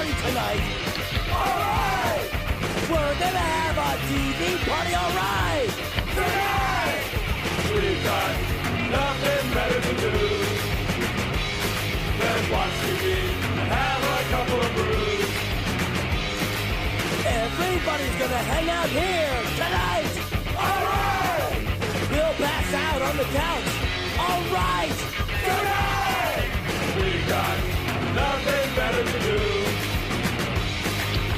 party tonight. Alright! We're gonna have a TV party, alright! Tonight! We've got nothing better to do than watch TV and have a couple of brews. Everybody's gonna hang out here tonight! Alright! We'll pass out on the couch. Alright! Tonight! We got nothing better to do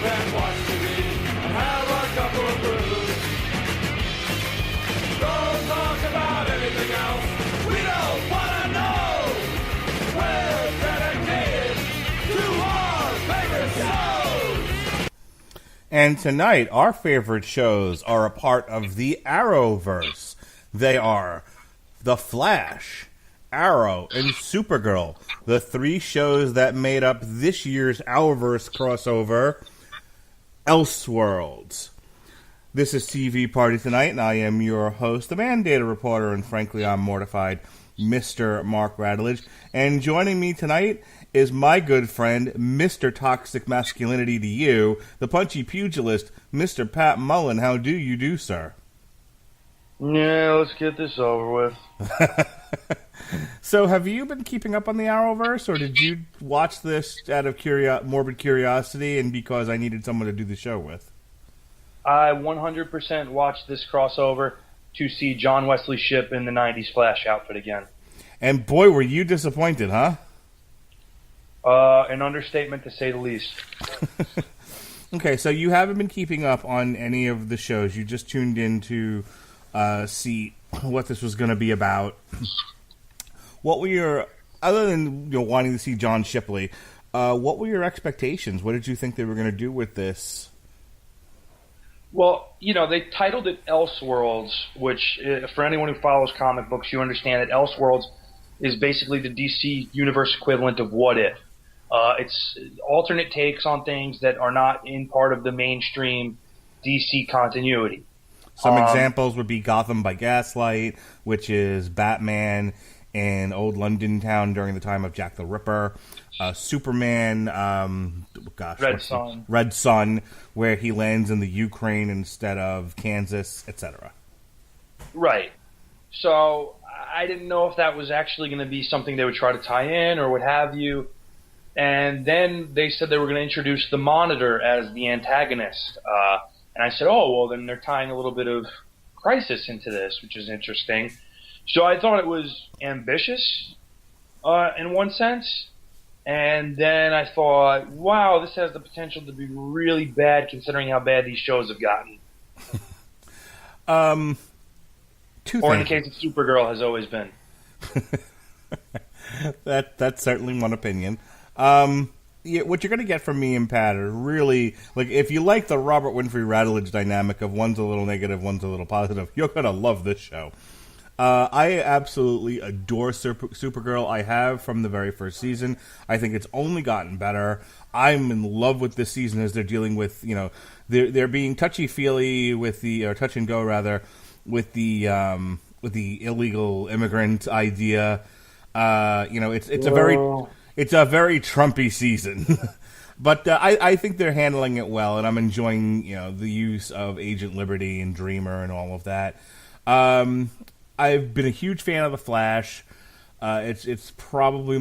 than watch TV and have a couple of brews. Don't talk about anything else. We don't wanna know. We're dedicated to our favorite shows. And tonight, our favorite shows are a part of the Arrowverse. They are The Flash, Arrow, and Supergirl, the three shows that made up this year's Arrowverse crossover, Elseworlds. This is TV Party Tonight, and I am your host, the mandated reporter, and frankly, I'm mortified, Mr. Mark Radulich. And joining me tonight is my good friend, Mr. Toxic Masculinity to you, the punchy pugilist, Mr. Pat Mullen. How do you do, sir? Yeah, let's get this over with. So, have you been keeping up on the Arrowverse, or did you watch this out of morbid curiosity and because I needed someone to do the show with? I 100% watched this crossover to see John Wesley Shipp in the 90s Flash outfit again. And boy, were you disappointed, huh? An understatement to say the least. Okay, so you haven't been keeping up on any of the shows. You just tuned in to see what this was going to be about. What were your, other than wanting to see John Shipley, what were your expectations? What did you think they were going to do with this? Well, they titled it Elseworlds, which, for anyone who follows comic books, you understand that Elseworlds is basically the DC Universe equivalent of What If. It's alternate takes on things that are not in part of the mainstream DC continuity. Some examples would be Gotham by Gaslight, which is Batman in old London town during the time of Jack the Ripper. Superman, Red Sun, where he lands in the Ukraine instead of Kansas, etc. Right. So I didn't know if that was actually going to be something they would try to tie in or what have you. And then they said they were going to introduce the Monitor as the antagonist. And I said, oh, well, then they're tying a little bit of Crisis into this, which is interesting. So I thought it was ambitious in one sense. And then I thought, wow, this has the potential to be really bad considering how bad these shows have gotten. Or in the case of Supergirl, has always been. That's certainly one opinion. What you're going to get from me and Pat are really, like, if you like the Robert Winfrey-Radulich dynamic of one's a little negative, one's a little positive, you're going to love this show. I absolutely adore Supergirl. I have from the very first season. I think it's only gotten better. I'm in love with this season as they're dealing with, they're being touchy-feely with or touch and go rather, with the illegal immigrant idea. It's a very Trumpy season. But I think they're handling it well, and I'm enjoying, the use of Agent Liberty and Dreamer and all of that. I've been a huge fan of The Flash. It's probably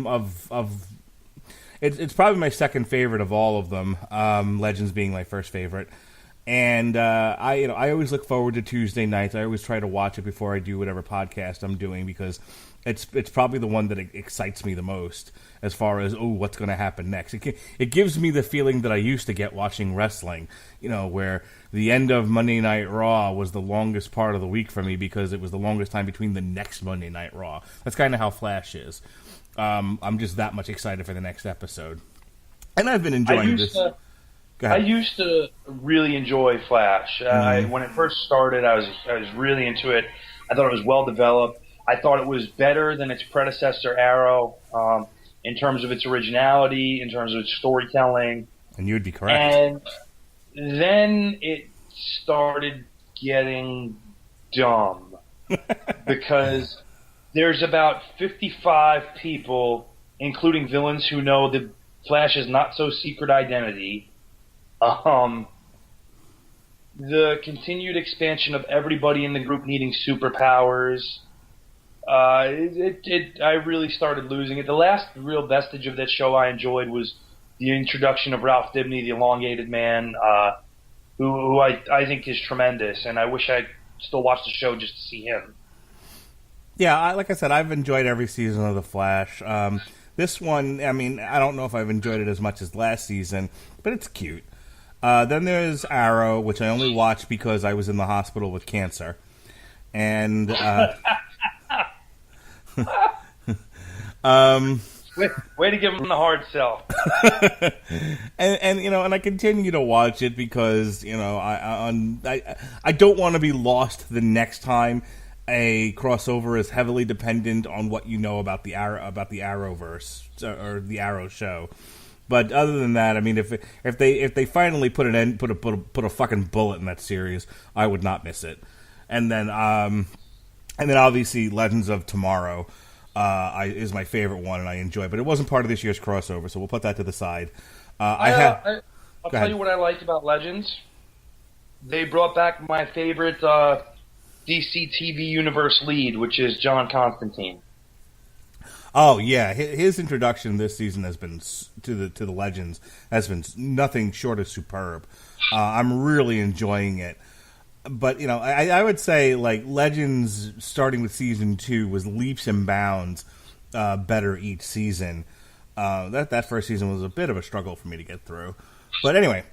it's probably my second favorite of all of them. Legends being my first favorite. And I always look forward to Tuesday nights. I always try to watch it before I do whatever podcast I'm doing because it's probably the one that excites me the most as far as what's going to happen next. It gives me the feeling that I used to get watching wrestling, where the end of Monday Night Raw was the longest part of the week for me because it was the longest time between the next Monday Night Raw. That's kind of how Flash is. I'm just that much excited for the next episode, and I've been enjoying this. I used to really enjoy Flash. When it first started, I was really into it. I thought it was well developed. I thought it was better than its predecessor, Arrow, in terms of its originality, in terms of its storytelling. And you would be correct. And then it started getting dumb because there's about 55 people, including villains who know the Flash's not-so-secret identity, the continued expansion of everybody in the group needing superpowers. I really started losing it. The last real vestige of that show I enjoyed was the introduction of Ralph Dibny, the elongated man, who I think is tremendous, and I wish I still watched the show just to see him. Yeah, like I said, I've enjoyed every season of The Flash. This one, I mean, I don't know if I've enjoyed it as much as last season, but it's cute. Then there's Arrow, which I only watched because I was in the hospital with cancer. And way to give him the hard sell. and you know, and I continue to watch it because, you know, I don't want to be lost the next time a crossover is heavily dependent on what you know about the Arrowverse or the Arrow show. But other than that, I mean, if they finally put a fucking bullet in that series, I would not miss it. And then obviously Legends of Tomorrow is my favorite one, and I enjoy. But it wasn't part of this year's crossover, so we'll put that to the side. I'll tell you what I liked about Legends. They brought back my favorite DC TV universe lead, which is John Constantine. Oh yeah, his introduction this season has been to the Legends has been nothing short of superb. I'm really enjoying it. But you know, I would say like Legends starting with season 2 was leaps and bounds better each season. That first season was a bit of a struggle for me to get through. But anyway,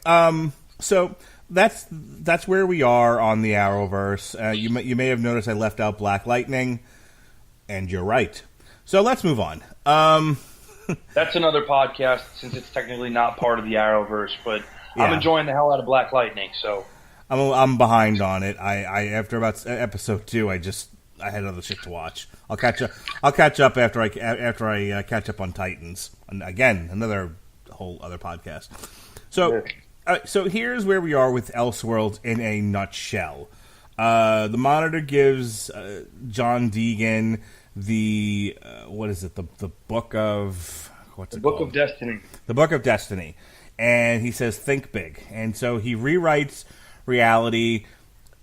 so that's where we are on the Arrowverse. You may have noticed I left out Black Lightning, and you're right. So let's move on. That's another podcast since it's technically not part of the Arrowverse, but yeah. I'm enjoying the hell out of Black Lightning. So I'm behind on it. I after about episode 2, I had other shit to watch. I'll catch up after I catch up on Titans. And again, another whole other podcast. So. So here's where we are with Elseworlds in a nutshell. The Monitor gives John Deegan the what is it? The Book of what's it called? Book of Destiny. The Book of Destiny, and he says, "Think big." And so he rewrites reality.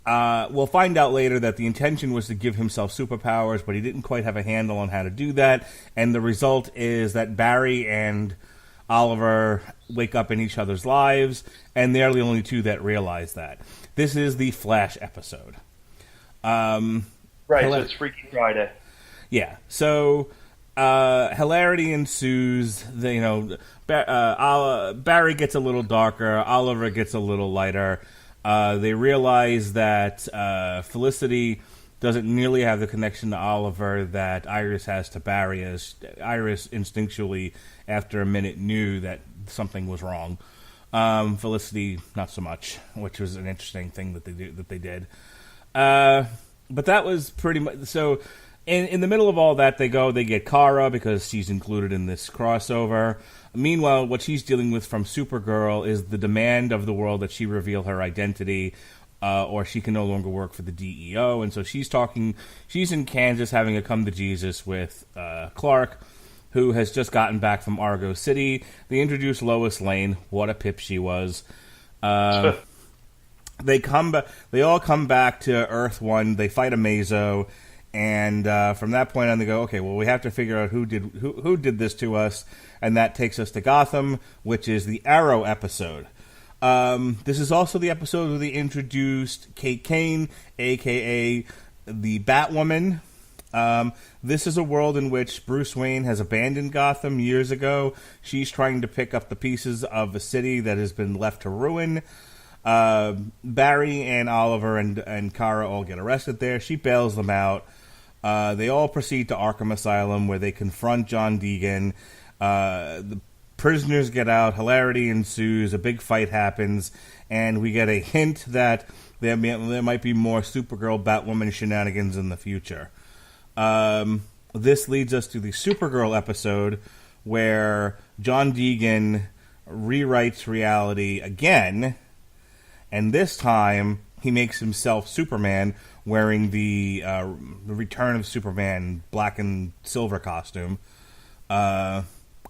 We'll find out later that the intention was to give himself superpowers, but he didn't quite have a handle on how to do that. And the result is that Barry and Oliver wake up in each other's lives, and they're the only two that realize that. This is the Flash episode. Right, so it's Freaky Friday. Yeah, so hilarity ensues. Barry gets a little darker, Oliver gets a little lighter. They realize that Felicity doesn't nearly have the connection to Oliver that Iris has to Barry, as Iris instinctually, after a minute, knew that something was wrong. Felicity, not so much, which was an interesting thing that they did. But that was pretty much so. In the middle of all that, they get Kara because she's included in this crossover. Meanwhile, what she's dealing with from Supergirl is the demand of the world that she reveal her identity, or she can no longer work for the DEO. And so she's in Kansas having a come to Jesus with Clark, who has just gotten back from Argo City. They introduce Lois Lane. What a pip she was. They all come back to Earth 1. They fight Amazo. And from that point on, they go, okay, well, we have to figure out who did this to us. And that takes us to Gotham, which is the Arrow episode. This is also the episode where they introduced Kate Kane, a.k.a. the Batwoman. This is a world in which Bruce Wayne has abandoned Gotham years ago. She's trying to pick up the pieces of a city that has been left to ruin. Barry and Oliver and Kara all get arrested there. She bails them out. They all proceed to Arkham Asylum, where they confront John Deegan. The prisoners get out. Hilarity ensues. A big fight happens. And we get a hint that there might be more Supergirl Batwoman shenanigans in the future. This leads us to the Supergirl episode, where John Deegan rewrites reality again. And this time, he makes himself Superman, wearing the Return of Superman black and silver costume.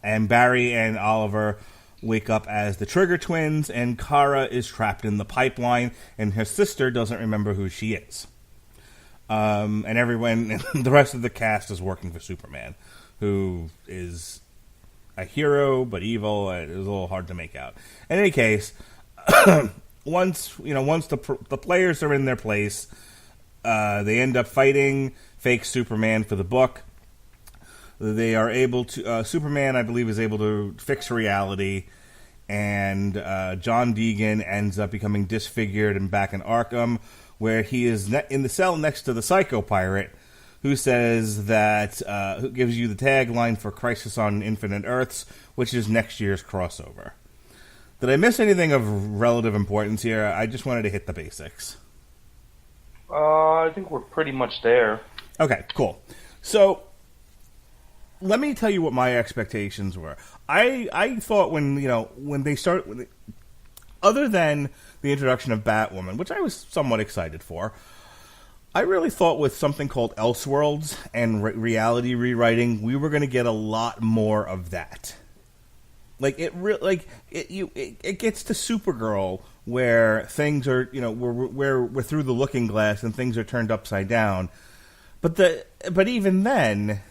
And Barry and Oliver wake up as the Trigger Twins, and Kara is trapped in the pipeline, and her sister doesn't remember who she is. And everyone, the rest of the cast is working for Superman, who is a hero but evil. It was a little hard to make out. In any case, once the players are in their place, they end up fighting fake Superman for the book. They are able to Superman, I believe, is able to fix reality, and John Deegan ends up becoming disfigured and back in Arkham, where he is in the cell next to the Psycho Pirate, who says that who gives you the tagline for Crisis on Infinite Earths, which is next year's crossover. Did I miss anything of relative importance here? I just wanted to hit the basics. I think we're pretty much there. Okay, cool. So, let me tell you what my expectations were. I thought when they started, other than the introduction of Batwoman, which I was somewhat excited for, I really thought with something called Elseworlds and reality rewriting, we were going to get a lot more of that. It gets to Supergirl where things are, we're through the looking glass and things are turned upside down. But even then,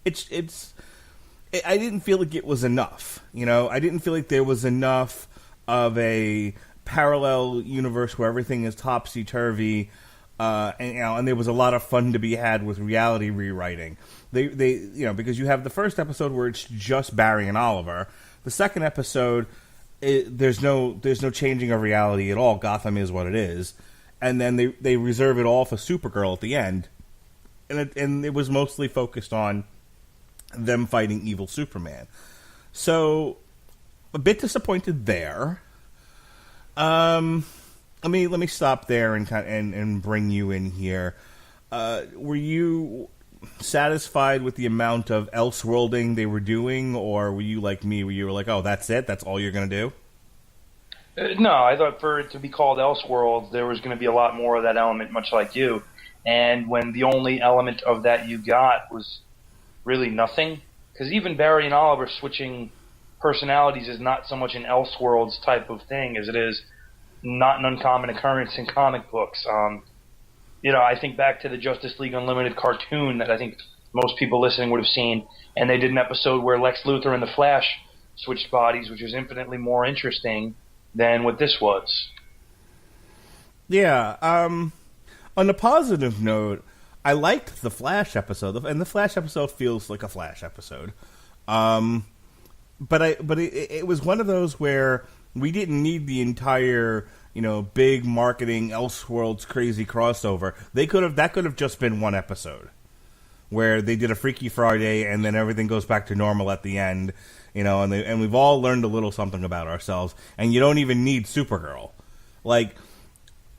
I didn't feel like it was enough. I didn't feel like there was enough of a parallel universe where everything is topsy-turvy, and there was a lot of fun to be had with reality rewriting. They because you have the first episode where it's just Barry and Oliver. The second episode, there's no changing of reality at all. Gotham is what it is, and then they reserve it all for Supergirl at the end, and it was mostly focused on them fighting evil Superman. So, a bit disappointed there. Let me stop there and bring you in here. Were you satisfied with the amount of Elseworlding they were doing, or were you like me, where you were like, oh, that's it? That's all you're going to do? No, I thought for it to be called Elseworlds, there was going to be a lot more of that element, much like you. And when the only element of that you got was really nothing, because even Barry and Oliver switching personalities is not so much an Elseworlds type of thing as it is not an uncommon occurrence in comic books. I think back to the Justice League Unlimited cartoon that I think most people listening would have seen, and they did an episode where Lex Luthor and the Flash switched bodies, which was infinitely more interesting than what this was. Yeah, on a positive note, I liked the Flash episode, and the Flash episode feels like a Flash episode. But it was one of those where we didn't need the entire, big marketing Elseworlds crazy crossover. That could have just been one episode where they did a Freaky Friday and then everything goes back to normal at the end, and we've all learned a little something about ourselves, and you don't even need Supergirl.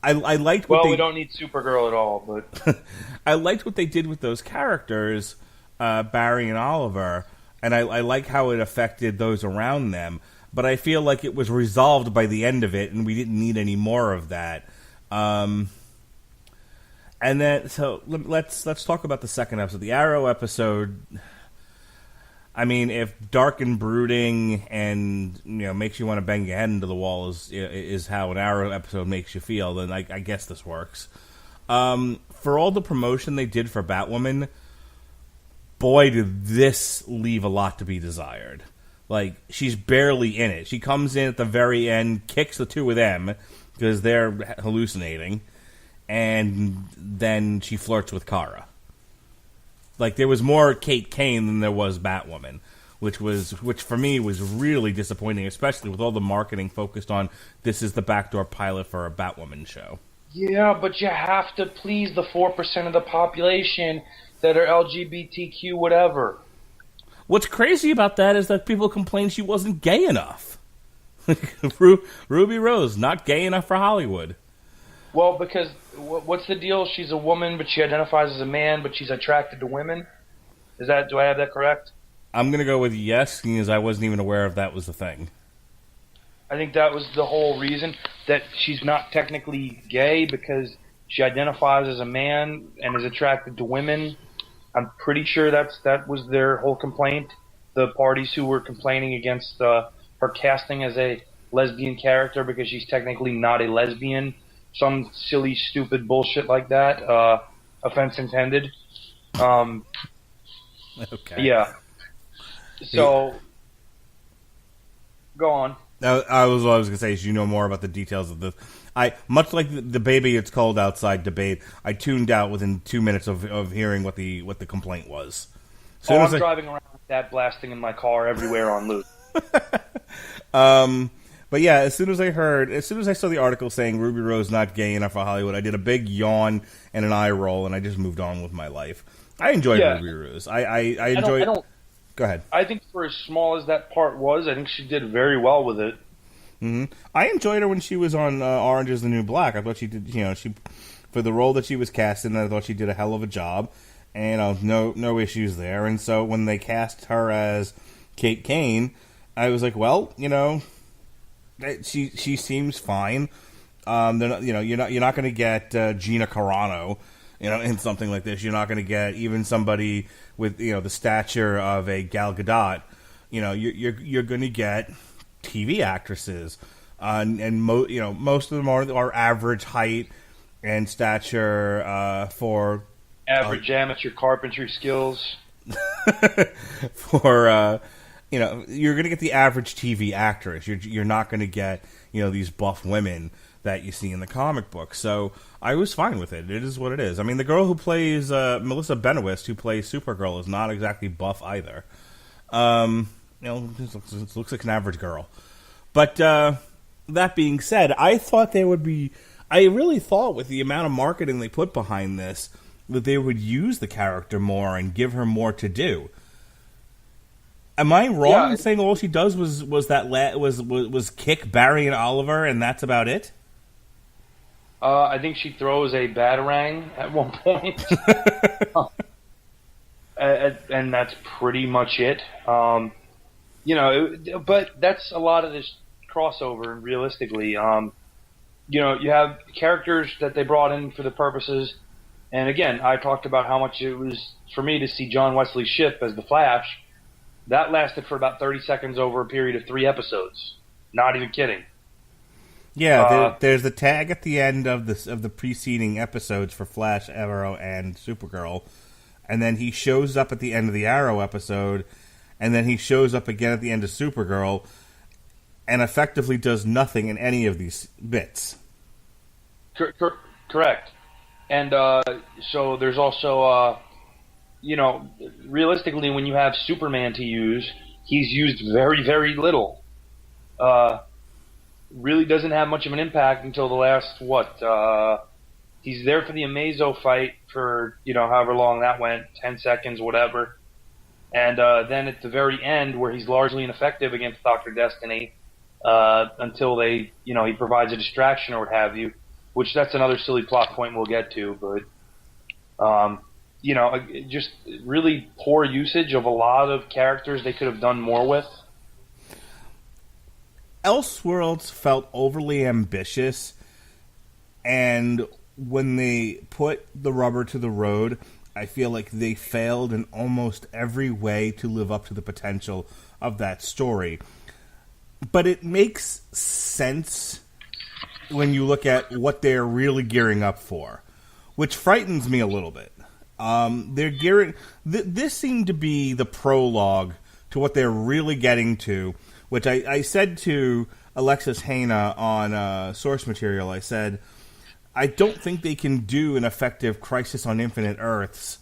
I liked what we don't need Supergirl at all, but I liked what they did with those characters, Barry and Oliver, and I like how it affected those around them. But I feel like it was resolved by the end of it, and we didn't need any more of that. And then, so let's talk about the second episode, the Arrow episode. I mean, if dark and brooding and makes you want to bang your head into the wall is how an Arrow episode makes you feel, then I guess this works. For all the promotion they did for Batwoman, boy, did this leave a lot to be desired. She's barely in it. She comes in at the very end, kicks the two of them because they're hallucinating, and then she flirts with Kara. There was more Kate Kane than there was Batwoman, which for me was really disappointing, especially with all the marketing focused on this is the backdoor pilot for a Batwoman show. Yeah, but you have to please the 4% of the population that are LGBTQ whatever. What's crazy about that is that people complain she wasn't gay enough. Ruby Rose, not gay enough for Hollywood. Well, because what's the deal? She's a woman, but she identifies as a man, but she's attracted to women? Do I have that correct? I'm going to go with yes, because I wasn't even aware if that was the thing. I think that was the whole reason, that she's not technically gay because she identifies as a man and is attracted to women. I'm pretty sure that was their whole complaint. The parties who were complaining against her casting as a lesbian character because she's technically not a lesbian. Some silly, stupid bullshit like that. Offense intended. Okay. Yeah. So, go on. I was going to say is you know more about the details of this. Much like the baby it's cold outside debate, I tuned out within 2 minutes of hearing what the complaint was. I'm driving around with that blasting in my car everywhere on loop. But yeah, as soon as I saw the article saying Ruby Rose not gay enough for Hollywood, I did a big yawn and an eye roll, and I just moved on with my life. I enjoyed Ruby Rose. I enjoyed. Go ahead. I think for as small as that part was, I think she did very well with it. Mm-hmm. I enjoyed her when she was on Orange Is the New Black. I thought she did, for the role that she was cast in, I thought she did a hell of a job, and no issues there. And so when they cast her as Kate Kane, I was like, well, she seems fine. They're not, you're not going to get Gina Carano, in something like this. You're not going to get even somebody with the stature of a Gal Gadot. You're going to get TV actresses, and most of them are average height and stature for average amateur carpentry skills. For you're going to get the average TV actress. You're not going to get these buff women that you see in the comic book. So I was fine with it. It is what it is. I mean, the girl who plays Melissa Benoist, who plays Supergirl, is not exactly buff either. It looks like an average girl. But that being said, I really thought with the amount of marketing they put behind this that they would use the character more and give her more to do. Am I wrong in saying all she does was kick Barry and Oliver, and that's about it? I think she throws a batarang at one point, and that's pretty much it. But that's a lot of this crossover. Realistically, you have characters that they brought in for the purposes. And again, I talked about how much it was for me to see John Wesley Shipp as the Flash. That lasted for about 30 seconds over a period of 3 episodes. Not even kidding. Yeah, there's the tag at the end of the preceding episodes for Flash, Arrow, and Supergirl, and then he shows up at the end of the Arrow episode, and then he shows up again at the end of Supergirl, and effectively does nothing in any of these bits. Correct. And so there's also, realistically, when you have Superman to use, he's used very, very little. Really doesn't have much of an impact until the last, he's there for the Amazo fight for, however long that went, 10 seconds, whatever. And then at the very end, where he's largely ineffective against Dr. Destiny, until he provides a distraction or what have you, which that's another silly plot point we'll get to, but, just really poor usage of a lot of characters they could have done more with. Elseworlds felt overly ambitious, and when they put the rubber to the road, I feel like they failed in almost every way to live up to the potential of that story. But it makes sense when you look at what they're really gearing up for, which frightens me a little bit. They're gearing... This seemed to be the prologue to what they're really getting to, which I said to Alexis Hana on Source Material. I said, I don't think they can do an effective Crisis on Infinite Earths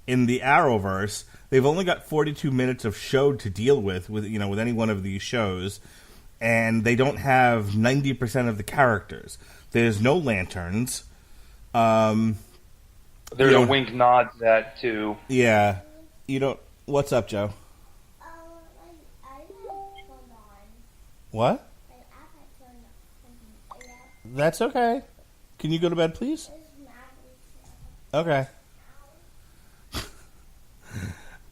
in the Arrowverse. They've only got 42 minutes of show to deal with any one of these shows, and they don't have 90% of the characters. There's no Lanterns. There's a wink nod to that, too. Yeah. What's up, Joe? What? That's okay. Can you go to bed, please? Okay.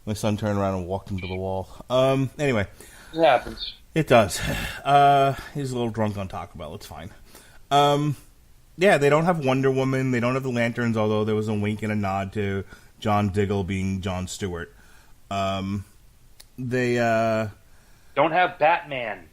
My son turned around and walked into the wall. Anyway. It happens. It does. He's a little drunk on Taco Bell. It's fine. Yeah, they don't have Wonder Woman. They don't have the Lanterns, although there was a wink and a nod to John Diggle being Jon Stewart. They don't have Batman.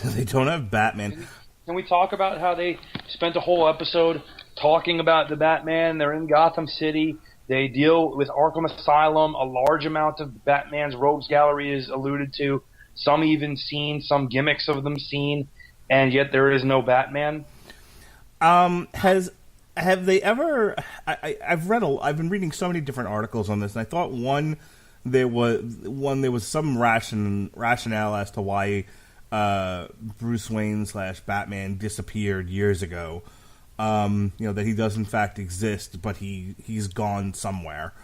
They don't have Batman. Can we talk about how they spent a whole episode talking about the Batman? They're in Gotham City. They deal with Arkham Asylum. A large amount of Batman's rogues gallery is alluded to. Some even seen, some gimmicks of them seen, and yet there is no Batman. Have they ever? I've been reading so many different articles on this, and I thought there was some rationale as to why Bruce Wayne / Batman disappeared years ago. That he does in fact exist, but he's gone somewhere,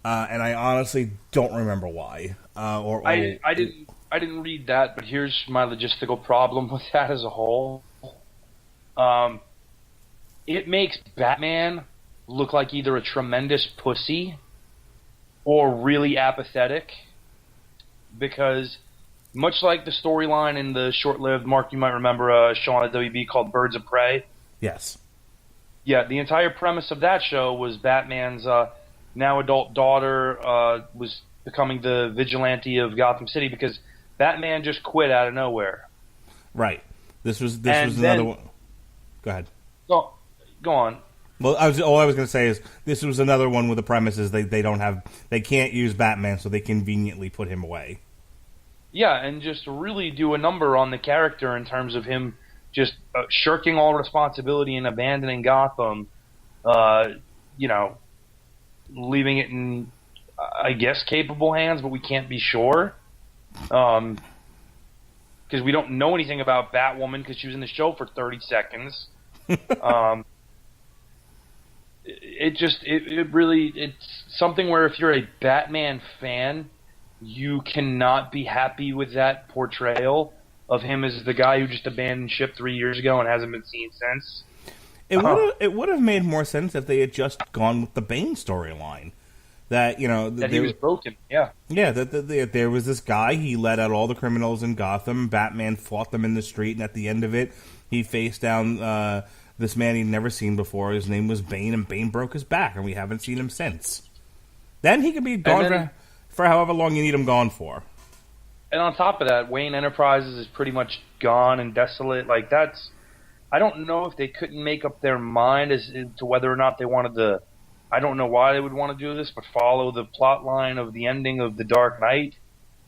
and I honestly don't remember why. I didn't read that, but here's my logistical problem with that as a whole. It makes Batman look like either a tremendous pussy or really apathetic, because much like the storyline in the short-lived, Mark, you might remember, show on the WB called Birds of Prey. Yes. Yeah, the entire premise of that show was Batman's now adult daughter was becoming the vigilante of Gotham City because Batman just quit out of nowhere. This was another one. Go ahead. Go on. Well, all I was going to say is this was another one with the premise is they can't use Batman, so they conveniently put him away. Yeah, and just really do a number on the character in terms of him just shirking all responsibility and abandoning Gotham, leaving it in, I guess, capable hands, but we can't be sure. Because we don't know anything about Batwoman because she was in the show for 30 seconds. It's something where if you're a Batman fan, you cannot be happy with that portrayal of him as the guy who just abandoned ship 3 years ago and hasn't been seen since. It would have made more sense if they had just gone with the Bane storyline. That he was broken. Yeah. Yeah. That there was this guy. He let out all the criminals in Gotham. Batman fought them in the street, and at the end of it, he faced down this man he'd never seen before. His name was Bane, and Bane broke his back, and we haven't seen him since. Then he could be gone for however long you need him gone for. And on top of that, Wayne Enterprises is pretty much gone and desolate. I don't know if they couldn't make up their mind as to whether or not they wanted to. I don't know why they would want to do this, but follow the plot line of the ending of The Dark Knight,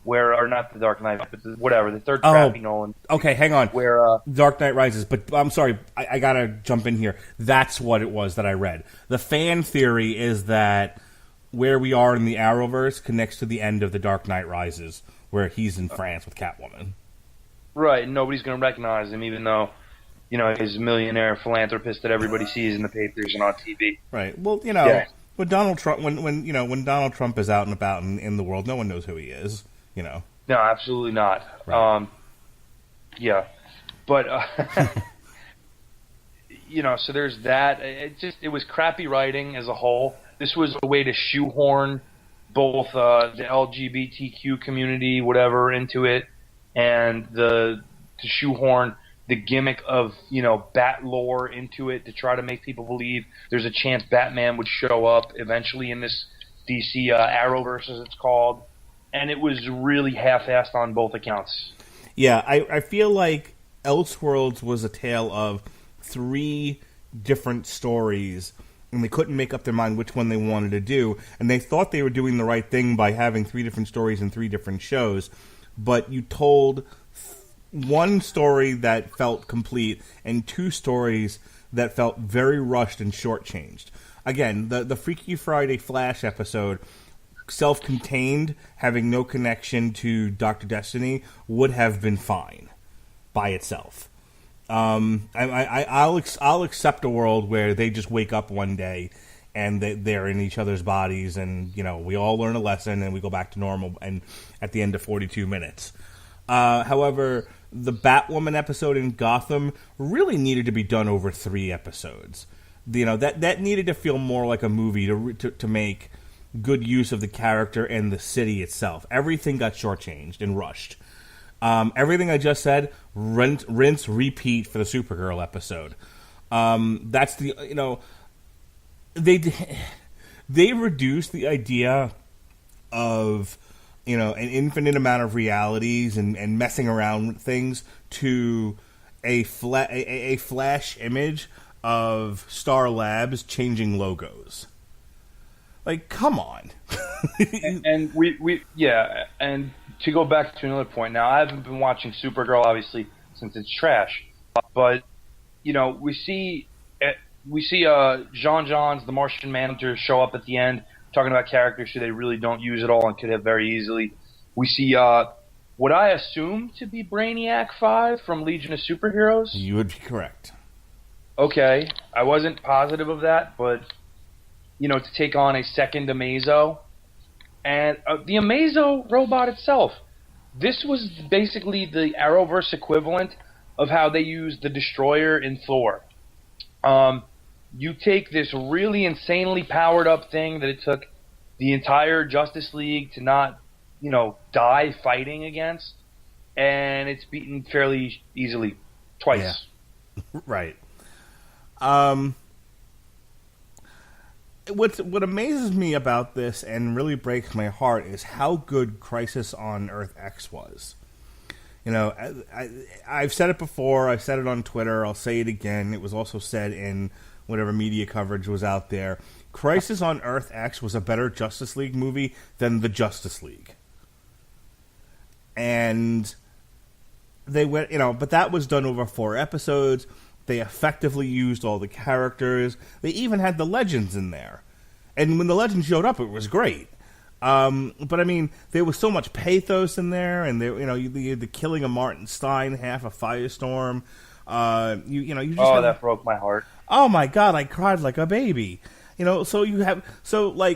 or not The Dark Knight, but the third crappy Nolan. Okay, hang on. Where Dark Knight Rises, but I'm sorry, I gotta jump in here. That's what it was that I read. The fan theory is that where we are in the Arrowverse connects to the end of The Dark Knight Rises, where he's in France with Catwoman. Right, and nobody's going to recognize him, even though, he's a millionaire philanthropist that everybody sees in the papers and on TV. Right. Well, yeah. When Donald Trump, when Donald Trump is out and about in the world, no one knows who he is. No, absolutely not. Right. Yeah, but so there's that. It was crappy writing as a whole. This was a way to shoehorn both the LGBTQ community, whatever, into it, and to shoehorn the gimmick of Bat lore into it to try to make people believe there's a chance Batman would show up eventually in this DC Arrowverse, as it's called, and it was really half-assed on both accounts. Yeah, I feel like Elseworlds was a tale of 3 different stories, and they couldn't make up their mind which one they wanted to do, and they thought they were doing the right thing by having 3 different stories in 3 different shows, but you told 1 story that felt complete and 2 stories that felt very rushed and shortchanged. Again, the Freaky Friday Flash episode, self-contained, having no connection to Dr. Destiny, would have been fine by itself. I'll accept a world where they just wake up one day and they're in each other's bodies, and we all learn a lesson and we go back to normal. And at the end of 42 minutes, however, the Batwoman episode in Gotham really needed to be done over 3 episodes. That needed to feel more like a movie to make good use of the character and the city itself. Everything got shortchanged and rushed. Everything I just said, rinse, repeat for the Supergirl episode. That's the they reduced the idea of, you know, an infinite amount of realities and messing around with things to a flash image of Star Labs changing logos. Like, come on. and we and to go back to another point, now I haven't been watching Supergirl, obviously, since it's trash, but, you know, we see Jean-John's, the Martian Manager, show up at the end, talking about characters who they really don't use at all and could have very easily. We see what I assume to be Brainiac 5 from Legion of Superheroes. You would be correct. Okay, I wasn't positive of that, but, you know, to take on a second Amazo. And the Amazo robot itself, this was basically the Arrowverse equivalent of how they used the Destroyer in Thor. You take this really insanely powered up thing that it took the entire Justice League to not, you know, die fighting against, and it's beaten fairly easily twice. Yeah. Right. What amazes me about this and really breaks my heart is how good Crisis on Earth X was. You know, I've said it before. I've said it on Twitter. I'll say it again. It was also said in whatever media coverage was out there. Crisis on Earth X was a better Justice League movie than the Justice League. And they went, you know, but that was done over 4 episodes. They effectively used all the characters. They even had the Legends in there. And when the Legends showed up, it was great. But I mean, there was so much pathos in there, and there, you know, the killing of Martin Stein, half a Firestorm. You just that broke my heart. Oh my God, I cried like a baby. You know,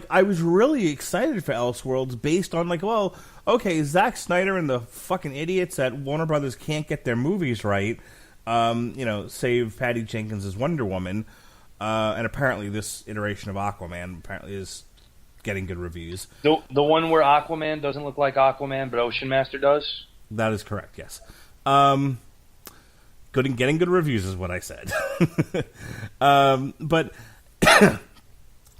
I was really excited for Elseworlds based on, like, well, okay, Zack Snyder and the fucking idiots at Warner Brothers can't get their movies right. You know, save Patty Jenkins' Wonder Woman, and apparently this iteration of Aquaman apparently is getting good reviews. The one where Aquaman doesn't look like Aquaman, but Ocean Master does? That is correct, yes. Getting good reviews is what I said. But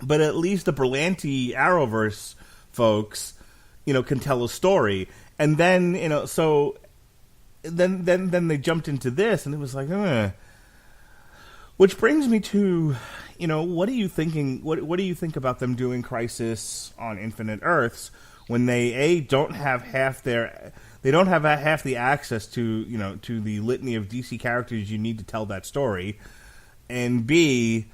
but at least the Berlanti Arrowverse folks, you know, can tell a story. And then, you know, so then they jumped into this, and it was like, Which brings me to, you know, what are you thinking? What do you think about them doing Crisis on Infinite Earths when they don't have half the access to, you know, to the litany of DC characters you need to tell that story, and B,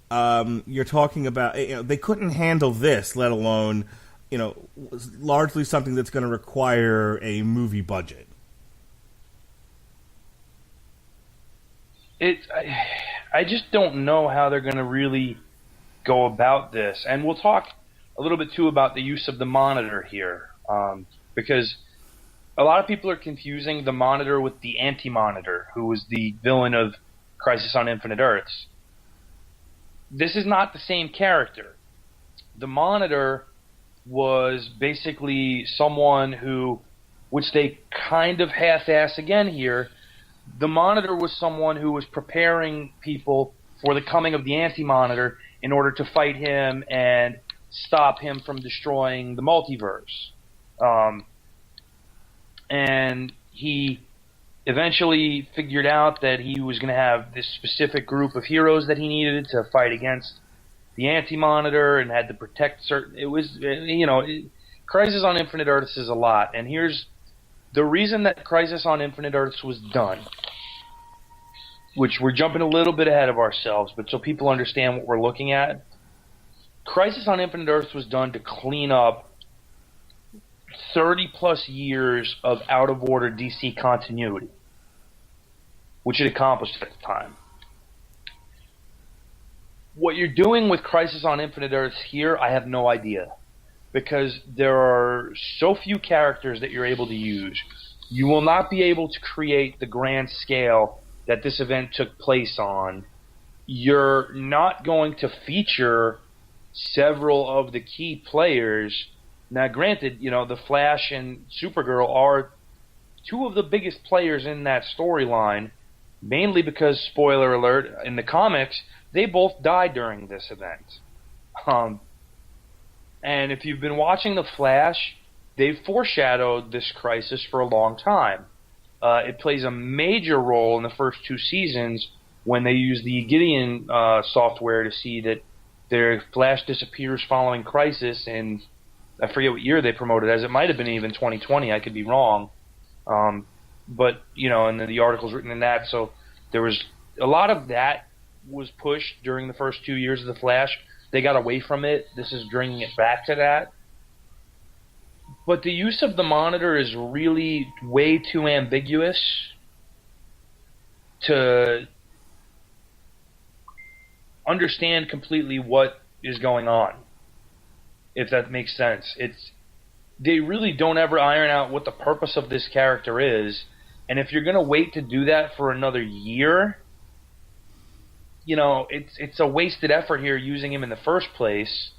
you're talking about, you know, they couldn't handle this, let alone, you know, largely something that's going to require a movie budget. I just don't know how they're going to really go about this. And we'll talk a little bit, too, about the use of the Monitor here. Because a lot of people are confusing the Monitor with the Anti-Monitor, who was the villain of Crisis on Infinite Earths. This is not the same character. The Monitor was basically someone who, which they kind of half-ass again here, the Monitor was someone who was preparing people for the coming of the Anti-Monitor in order to fight him and stop him from destroying the multiverse. And he eventually figured out that he was going to have this specific group of heroes that he needed to fight against the Anti-Monitor and had to protect certain... It was, you know, Crisis on Infinite Earths is a lot. And here's the reason that Crisis on Infinite Earths was done, which we're jumping a little bit ahead of ourselves, but so people understand what we're looking at. Crisis on Infinite Earths was done to clean up 30-plus years of out-of-order DC continuity, which it accomplished at the time. What you're doing with Crisis on Infinite Earths here, I have no idea, because there are so few characters that you're able to use. You will not be able to create the grand scale that this event took place on. You're not going to feature several of the key players. Now, granted, you know, the Flash and Supergirl are two of the biggest players in that storyline, mainly because, spoiler alert, in the comics, they both died during this event. And if you've been watching The Flash, they've foreshadowed this crisis for a long time. It plays a major role in the first 2 seasons when they use the Gideon software to see that their Flash disappears following Crisis, and I forget what year they promoted as. It might have been even 2020. I could be wrong. But, and then the article's written in that. So there was a lot of that was pushed during the first 2 years of The Flash. They got away from it. This is bringing it back to that. But the use of the Monitor is really way too ambiguous to understand completely what is going on, if that makes sense. They really don't ever iron out what the purpose of this character is, and if you're going to wait to do that for another year, it's a wasted effort here using him in the first place.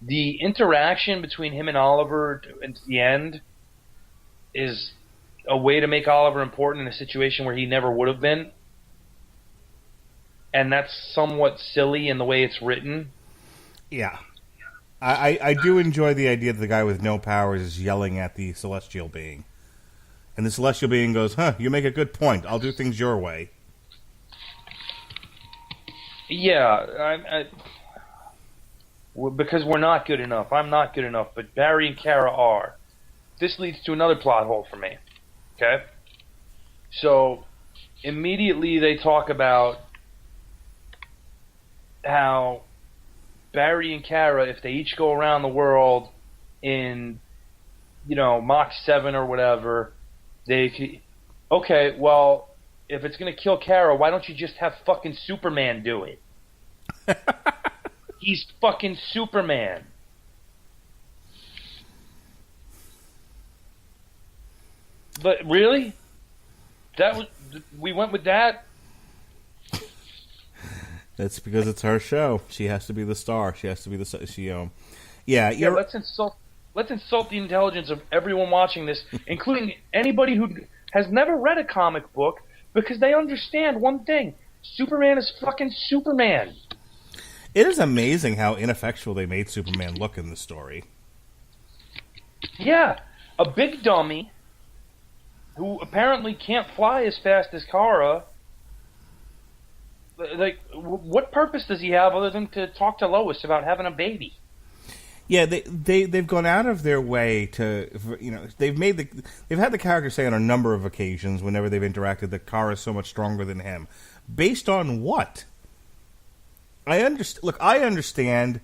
The interaction between him and Oliver at the end is a way to make Oliver important in a situation where he never would have been. And that's somewhat silly in the way it's written. Yeah. I do enjoy the idea that the guy with no powers is yelling at the celestial being. And the celestial being goes, you make a good point. I'll do things your way. Yeah, because we're not good enough. I'm not good enough, but Barry and Kara are. This leads to another plot hole for me. Okay? So, immediately they talk about how Barry and Kara, if they each go around the world in, Mach 7 or whatever, okay, well, if it's going to kill Kara, why don't you just have fucking Superman do it? He's fucking Superman. But really? We went with that? That's because it's her show. She has to be the star. She has to be the Yeah, let's insult the intelligence of everyone watching this, including anybody who has never read a comic book, because they understand one thing. Superman is fucking Superman. It is amazing how ineffectual they made Superman look in the story. Yeah, a big dummy who apparently can't fly as fast as Kara. Like, what purpose does he have other than to talk to Lois about having a baby? Yeah, they've gone out of their way to, they've had the character say on a number of occasions whenever they've interacted that Kara's so much stronger than him. Based on what? I understand,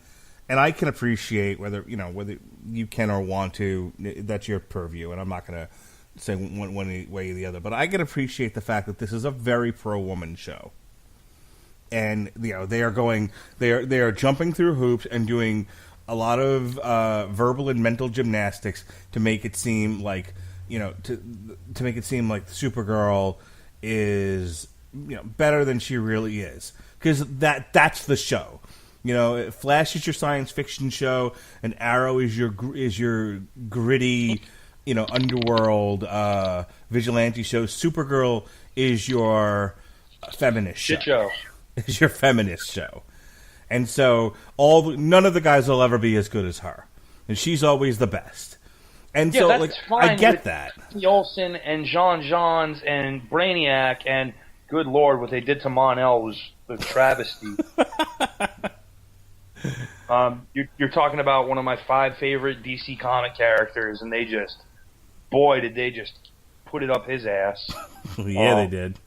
and I can appreciate whether you can or want to. That's your purview, and I'm not going to say one way or the other. But I can appreciate the fact that this is a very pro-woman show. And they are jumping through hoops and doing a lot of verbal and mental gymnastics to make it seem like to make it seem like Supergirl is better than she really is, because that's the show. Flash is your science fiction show, and Arrow is your gritty underworld vigilante show. Supergirl is your feminist show. Is your feminist show. And so none of the guys will ever be as good as her. And she's always the best. And so I get that. Olsen and Jean and Brainiac, and good Lord, what they did to Mon-El was a travesty. You're talking about one of my 5 favorite DC comic characters, and did they just put it up his ass. Yeah, they did.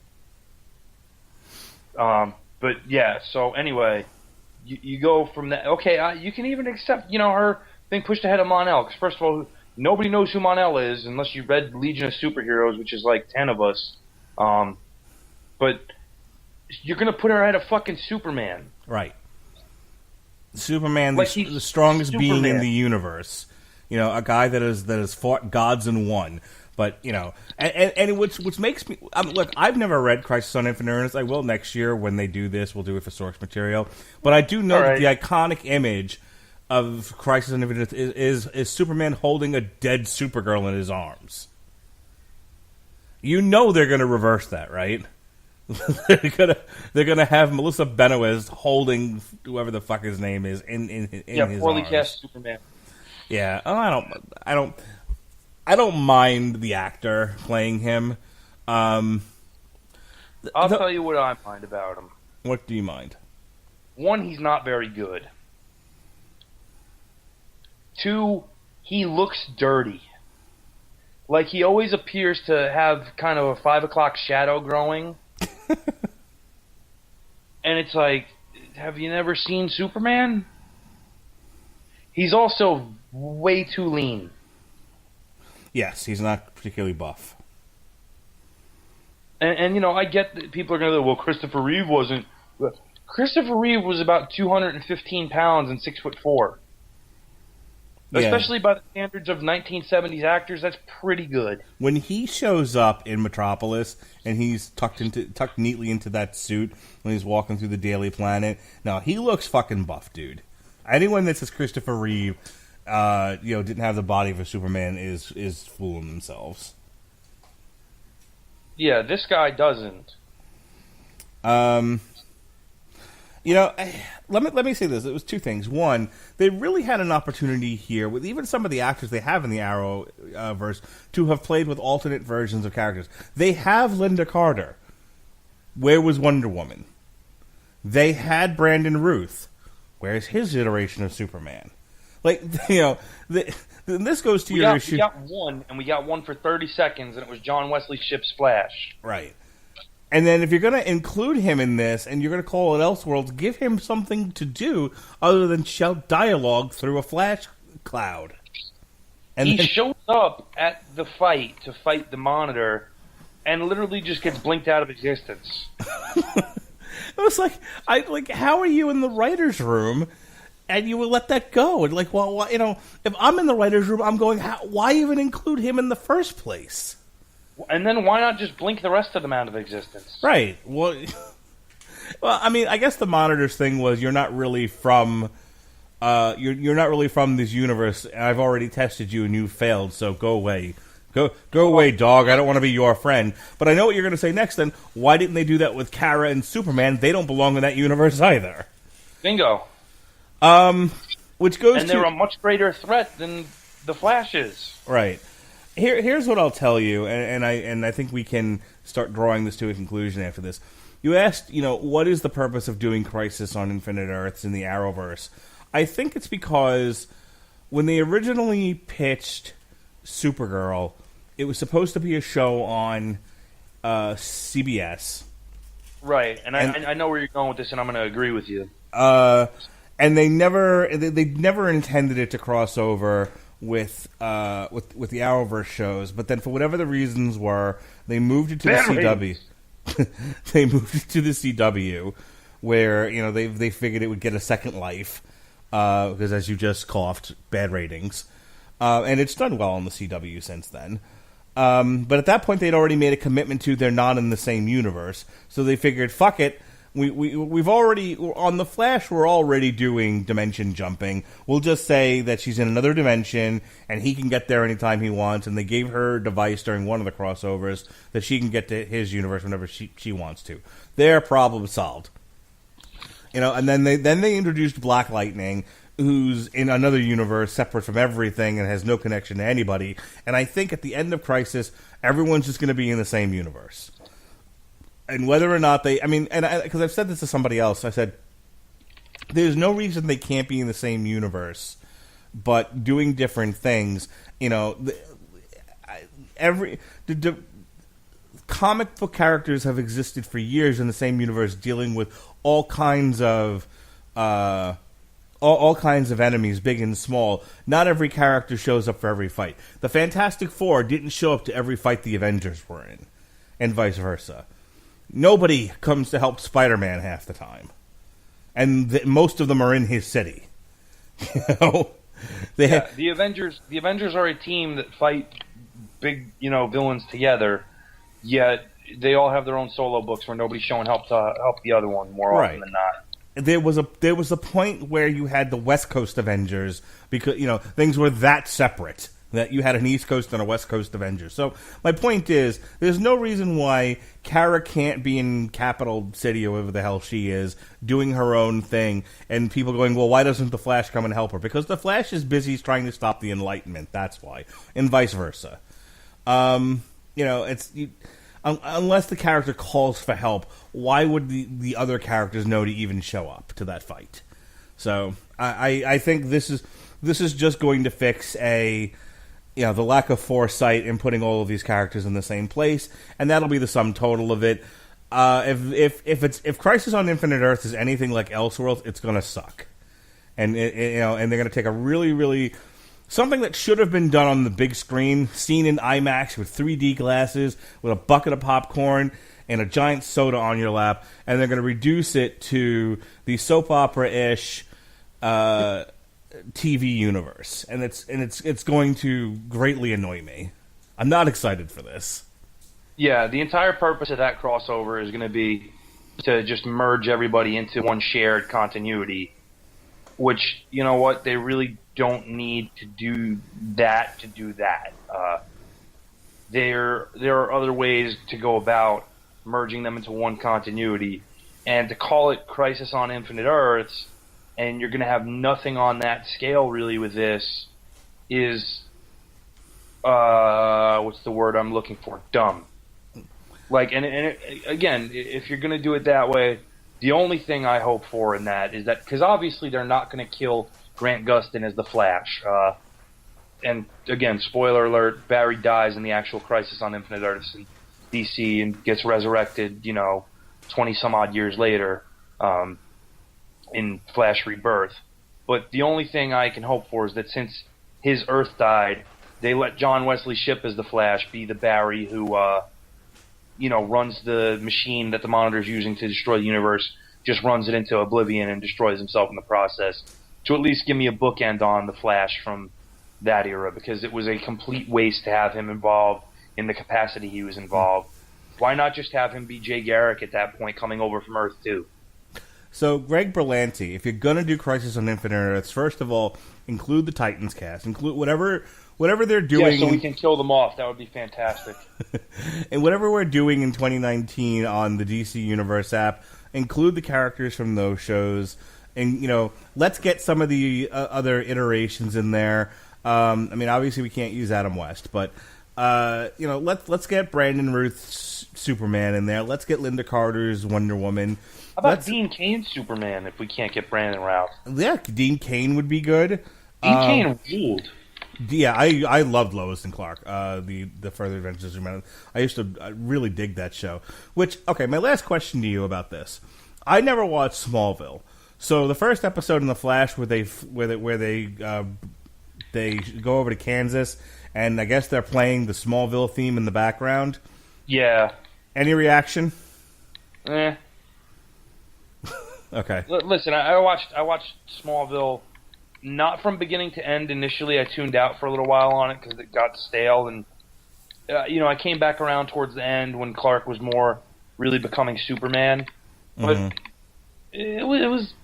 But yeah, so anyway, you go from that. Okay, you can even accept, her being pushed ahead of Mon-El, because first of all, nobody knows who Mon-El is unless you read Legion of Superheroes, which is like 10 of us. But you're gonna put her ahead of fucking Superman, right? Superman, the strongest being in the universe. A guy that has fought gods and won. But, and which makes me... look, I've never read Crisis on Infinite Earths. I will next year when they do this. We'll do it for source material. But I do know that the iconic image of Crisis on Infinite Earths is Superman holding a dead Supergirl in his arms. They're going to reverse that, right? they're gonna have Melissa Benoist holding whoever the fuck his name is in his arms. Poorly cast Superman. Yeah, I don't mind the actor playing him. I'll tell you what I mind about him. What do you mind? One, he's not very good. Two, he looks dirty. Like, he always appears to have kind of a 5 o'clock shadow growing. And it's like, have you never seen Superman? He's also way too lean. Yes, he's not particularly buff. And you know, I get that people are going to go, well, Christopher Reeve wasn't. Christopher Reeve was about 215 pounds and 6'4". Yeah. Especially by the standards of 1970s actors, that's pretty good. When he shows up in Metropolis and he's tucked neatly into that suit when he's walking through the Daily Planet, no, he looks fucking buff, dude. Anyone that says Christopher Reeve, didn't have the body of a Superman is fooling themselves. Yeah, this guy doesn't. Let me say this. It was two things. One, they really had an opportunity here with even some of the actors they have in the Arrowverse to have played with alternate versions of characters. They have Linda Carter. Where was Wonder Woman? They had Brandon Routh. Where's his iteration of Superman? Like, this goes to your issue. We got one, and we got one for 30 seconds, and it was John Wesley Shipp's Flash. Right. And then if you're going to include him in this, and you're going to call it Elseworlds, give him something to do other than shout dialogue through a flash cloud. And he shows up at the fight to fight the Monitor, and literally just gets blinked out of existence. It was like, how are you in the writer's room, and you will let that go? And like, well, if I'm in the writer's room, I'm going, why even include him in the first place? And then why not just blink the rest of them out of existence? Right. Well, I mean, I guess the Monitor's thing was you're not really from, you're not really from this universe. And I've already tested you and you failed, so go away. Go away, dog. I don't want to be your friend. But I know what you're going to say next. Then why didn't they do that with Kara and Superman? They don't belong in that universe either. Bingo. Which goes and they're a much greater threat than the Flash is. Right. Here's what I'll tell you, and I think we can start drawing this to a conclusion after this. You asked, what is the purpose of doing Crisis on Infinite Earths in the Arrowverse? I think it's because when they originally pitched Supergirl, it was supposed to be a show on CBS. Right, and I know where you're going with this, and I'm going to agree with you. And they never intended it to cross over with the Arrowverse shows, but then for whatever the reasons were, they moved it to the CW. They moved it to the CW, where they figured it would get a second life because, as you just coughed, bad ratings, and it's done well on the CW since then. But at that point, they'd already made a commitment to they're not in the same universe, so they figured, fuck it. We've already, on The Flash, we're already doing dimension jumping. We'll just say that she's in another dimension, and he can get there anytime he wants, and they gave her a device during one of the crossovers that she can get to his universe whenever she wants to. Their problem solved. And then they introduced Black Lightning, who's in another universe separate from everything and has no connection to anybody. And I think at the end of Crisis, everyone's just going to be in the same universe. And whether or not because I've said this to somebody else, I said, there's no reason they can't be in the same universe, but doing different things. The comic book characters have existed for years in the same universe, dealing with all kinds of enemies, big and small. Not every character shows up for every fight. The Fantastic Four didn't show up to every fight the Avengers were in, and vice versa. Nobody comes to help Spider-Man half the time. And most of them are in his city. The Avengers are a team that fight big, villains together, yet they all have their own solo books where nobody's showing help to help the other one more often than not. There was a point where you had the West Coast Avengers because things were that separate that you had an East Coast and a West Coast Avengers. So my point is, there's no reason why Kara can't be in Capital City or wherever the hell she is, doing her own thing, and people going, well, why doesn't the Flash come and help her? Because the Flash is busy trying to stop the Enlightenment, that's why, and vice versa. Unless the character calls for help, why would the other characters know to even show up to that fight? So I think this is just going to fix the lack of foresight in putting all of these characters in the same place, and that'll be the sum total of it. If Crisis on Infinite Earths is anything like Elseworlds, it's going to suck, and and they're going to take a really something that should have been done on the big screen, seen in IMAX with 3D glasses, with a bucket of popcorn and a giant soda on your lap, and they're going to reduce it to the soap opera-ish TV universe, and it's going to greatly annoy me. I'm not excited for this. Yeah, the entire purpose of that crossover is going to be to just merge everybody into one shared continuity, which, you know what, they really don't need to do that. There are other ways to go about merging them into one continuity, and to call it Crisis on Infinite Earths, and you're going to have nothing on that scale really with this, is what's the word I'm looking for? Dumb. Again, if you're going to do it that way, the only thing I hope for in that is that, because obviously they're not going to kill Grant Gustin as the Flash. And again, spoiler alert, Barry dies in the actual Crisis on Infinite Earths in DC and gets resurrected, 20 some odd years later. In Flash Rebirth. But the only thing I can hope for is that since his Earth died, they let John Wesley Shipp as the Flash be the Barry who, runs the machine that the Monitor's using to destroy the universe, just runs it into oblivion and destroys himself in the process. To at least give me a bookend on the Flash from that era, because it was a complete waste to have him involved in the capacity he was involved. Why not just have him be Jay Garrick at that point, coming over from Earth 2? So, Greg Berlanti, if you're going to do Crisis on Infinite Earths, first of all, include the Titans cast. Include whatever they're doing. Yeah, so we can kill them off. That would be fantastic. And whatever we're doing in 2019 on the DC Universe app, include the characters from those shows. And, let's get some of the other iterations in there. Obviously we can't use Adam West, but, let's get Brandon Routh's Superman in there. Let's get Linda Carter's Wonder Woman. How about Dean Cain's Superman if we can't get Brandon Routh? Yeah, Dean Cain would be good. Dean Cain ruled. Yeah, I loved Lois and Clark, the Further Adventures of Superman. I used to really dig that show. My last question to you about this. I never watched Smallville. So the first episode in The Flash where they go over to Kansas, and I guess they're playing the Smallville theme in the background. Yeah. Any reaction? Eh. Okay. Listen, I watched Smallville not from beginning to end. Initially, I tuned out for a little while on it because it got stale, and I came back around towards the end when Clark was more really becoming Superman. But it was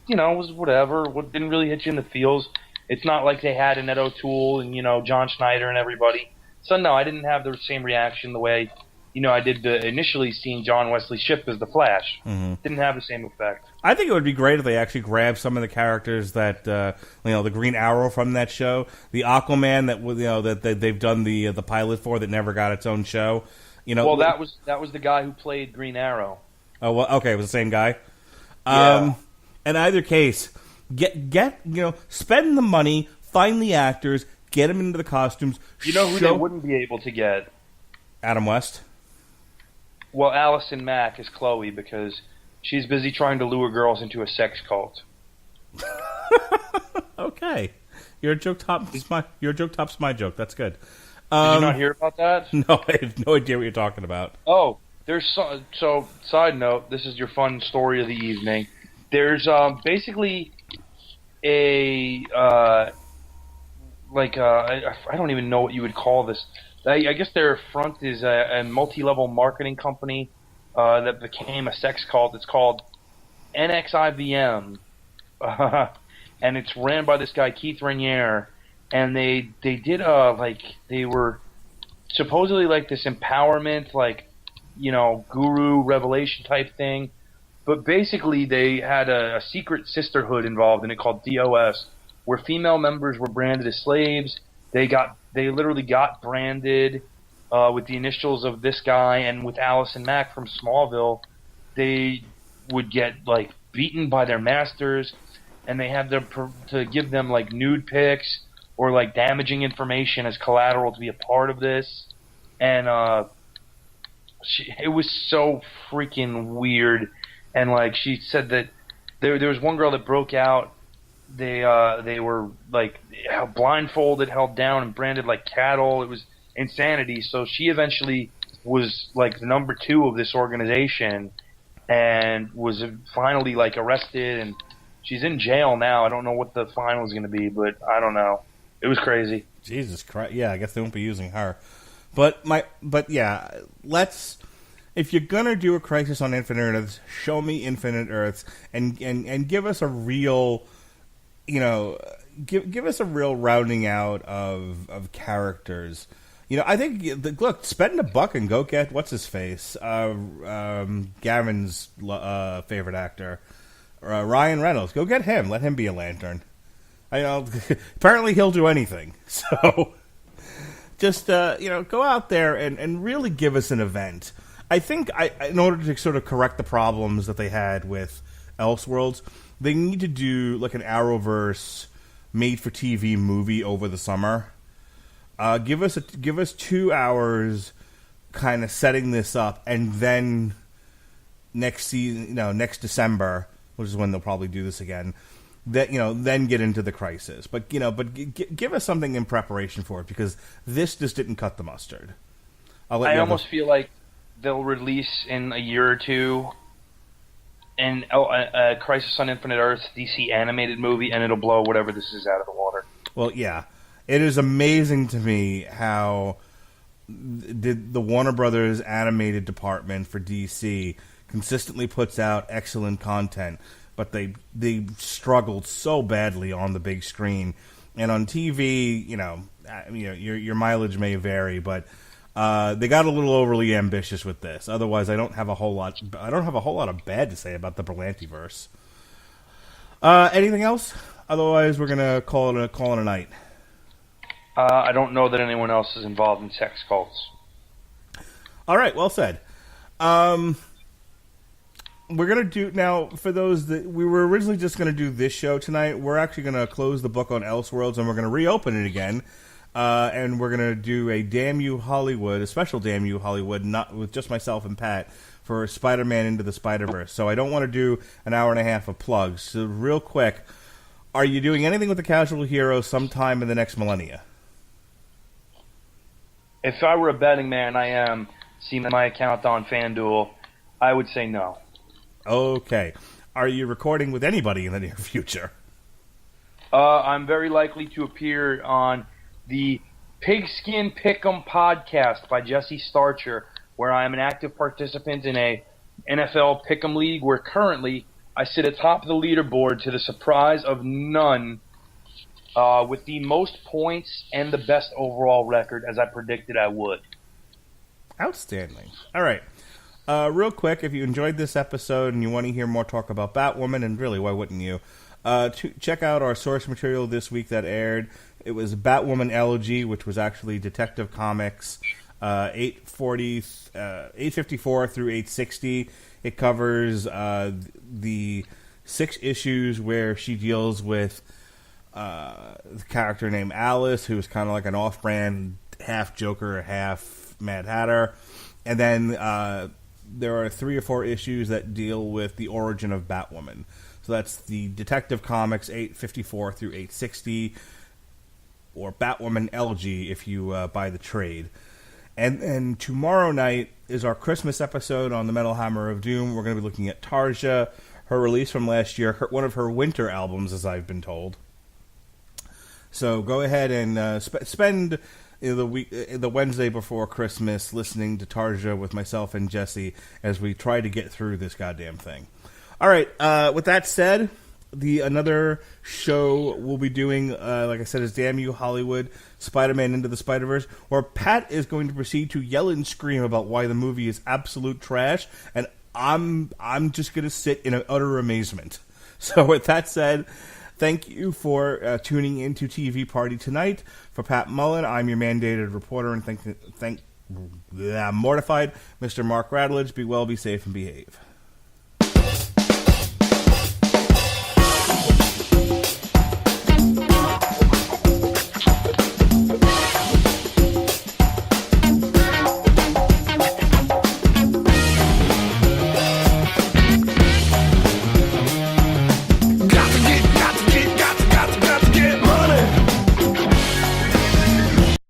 whatever. It didn't really hit you in the feels. It's not like they had Annette O'Toole and John Schneider and everybody. So no, I didn't have the same reaction the way I did initially seeing John Wesley Shipp as the Flash. Didn't have the same effect. I think it would be great if they actually grabbed some of the characters that the Green Arrow from that show, the Aquaman that they've done the pilot for that never got its own show. Well, that was the guy who played Green Arrow. Oh, well, okay, it was the same guy. Yeah. In either case, spend the money, find the actors, get them into the costumes. Who they wouldn't be able to get? Adam West. Well, Allison Mack is Chloe because she's busy trying to lure girls into a sex cult. Okay, your joke tops my joke. That's good. Did you not hear about that? No, I have no idea what you're talking about. Oh, there's so. Side note: this is your fun story of the evening. There's basically a I don't even know what you would call this. I guess their front is a multi-level marketing company that became a sex cult. It's called NXIVM, and it's ran by this guy Keith Raniere. and they did they were supposedly like this empowerment, like, you know, guru revelation type thing. But basically, they had a secret sisterhood involved in it called DOS, where female members were branded as slaves. They literally got branded with the initials of this guy, and with Alice and Mac from Smallville, they would get like beaten by their masters, and they had to give them like nude pics or like damaging information as collateral to be a part of this, and it was so freaking weird. And like she said that there was one girl that broke out. They were like blindfolded, held down, and branded like cattle. It was insanity. So she eventually was like the number 2 of this organization, and was finally like arrested, and she's in jail now. I don't know what the final is going to be, but I don't know. It was crazy. Jesus Christ! Yeah, I guess they won't be using her. But yeah, let's. If you're gonna do a Crisis on Infinite Earths, show me Infinite Earths and give us a real, you know, give us a real rounding out of characters. You know, I think look, spend $1 and go get what's his face, Gavin's favorite actor, Ryan Reynolds. Go get him. Let him be a Lantern. I know. Apparently, he'll do anything. So, just you know, go out there and really give us an event. I think in order to sort of correct the problems that they had with Elseworlds, they need to do like an Arrowverse made-for-TV movie over the summer. Give us 2 hours, kind of setting this up, and then next December, which is when they'll probably do this again. That, you know, then get into the Crisis. But you know, give us something in preparation for it, because this just didn't cut the mustard. I almost feel like they'll release in a year or two a Crisis on Infinite Earths DC animated movie, and it'll blow whatever this is out of the water. Well, yeah. It is amazing to me how the Warner Brothers animated department for DC consistently puts out excellent content, but they struggled so badly on the big screen. And on TV, you know, your mileage may vary, but they got a little overly ambitious with this. Otherwise, I don't have a whole lot of bad to say about the Berlantiverse. Anything else? Otherwise, we're gonna call it a night. I don't know that anyone else is involved in sex cults. All right, well said. We're gonna do now for those that we were originally just gonna do this show tonight. We're actually gonna close the book on Elseworlds, and we're gonna reopen it again. And we're going to do a Damn You Hollywood, a special Damn You Hollywood, not with just myself and Pat, for Spider-Man Into the Spider-Verse. So I don't want to do an hour and a half of plugs. So real quick, are you doing anything with the Casual Heroes sometime in the next millennia? If I were a betting man, I am. Seeing my account on FanDuel, I would say no. Okay. Are you recording with anybody in the near future? I'm very likely to appear on the Pigskin Pick'em podcast by Jesse Starcher, where I am an active participant in a NFL Pick'em league, where currently I sit atop the leaderboard to the surprise of none, with the most points and the best overall record, as I predicted I would. Outstanding. All right. Real quick, if you enjoyed this episode and you want to hear more talk about Batwoman, and really, why wouldn't you? Check out our source material this week that aired. It was Batwoman Elegy, which was actually Detective Comics 854 through 860. It covers the 6 issues where she deals with the character named Alice, who's kind of like an off-brand half Joker, half Mad Hatter. And then there are 3 or 4 issues that deal with the origin of Batwoman. So that's the Detective Comics 854 through 860, or Batwoman Elegy if you buy the trade. And tomorrow night is our Christmas episode on the Metal Hammer of Doom. We're going to be looking at Tarja, her release from last year, one of her winter albums, as I've been told. So go ahead and spend the Wednesday before Christmas listening to Tarja with myself and Jesse as we try to get through this goddamn thing. All right, with that said, another show we'll be doing, like I said, is Damn You Hollywood, Spider-Man Into the Spider-Verse, where Pat is going to proceed to yell and scream about why the movie is absolute trash, and I'm just going to sit in utter amazement. So with that said, thank you for tuning into TV Party tonight. For Pat Mullen, I'm your mandated reporter, and mortified, Mr. Mark Radulich. Be well, be safe, and behave.